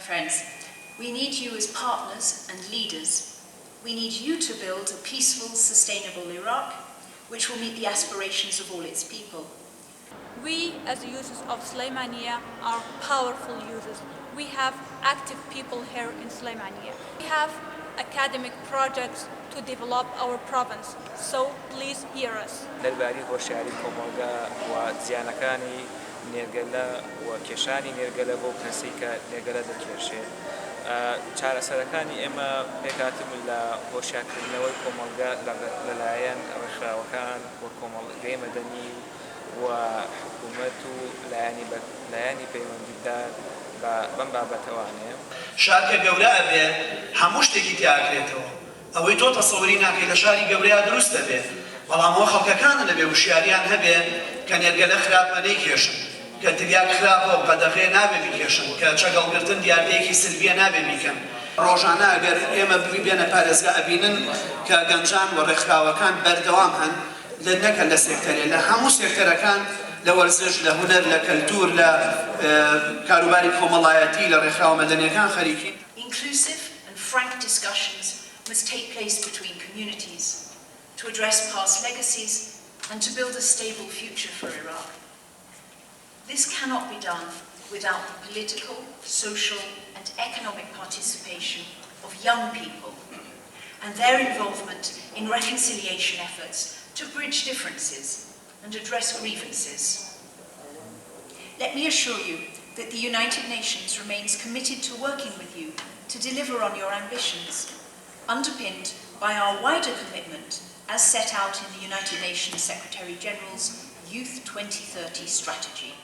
friends, we need you as partners and leaders. We need you to build a peaceful, sustainable Iraq, which will meet the aspirations of all its people. We, as the users of Sulaymaniya, are powerful users. We have active people here in Sulaymaniya. We have academic projects to develop our province, so please hear us. چارەسەرەکانی ئێمە پێکاتم لە هۆشیارکردنەوەی کۆمەڵگە لەلایەن ڕێکخراوەکان وە کۆمەڵگەی مەدەنی و حکوومەت و لایانی پەیوەندیدار بەم بابەتەوانەیە. شارکە گەورە ئەبێ هەموو شتێکی تیاکرێتەوە. ئەوەی تۆ تەسەووری ناکەی لە شاری گەورەیە دروست دەبێت. بەڵام ئەوە خەڵکەکانە لەبێ وشیاریان هەبێ کە نێرگەلە خراپە نەیکێشن. کە تریاک خراپە و قەدەغێ نابێ بیکێشن کە چەگەڵگرتن دیاردەیەکی سلبیە نابێ بیکەن. ڕۆژانە ئەگەر ئێمە ببێنە پارێزگا ئەبینن کە گەنجان و ڕێکخراوەکان بەردەوام هەن لە نەکە لە سێکتەرێ لە هەموو سێکتەرەکان لە وەرزش لە هونەر لە کەلتور لە کاروباری کۆمەڵایەتی لە ڕێکخراوە مەدەنیەکان خەریکین. Inclusive and frank discussions must take place between communities to address past legacies and to build a stable future for Iraq. This cannot be done without the political, social and economic participation of young people and their involvement in reconciliation efforts to bridge differences and address grievances. Let me assure you that the United Nations remains committed to working with you to deliver on your ambitions, underpinned by our wider commitment as set out in the United Nations Secretary-General's Youth 2030 strategy.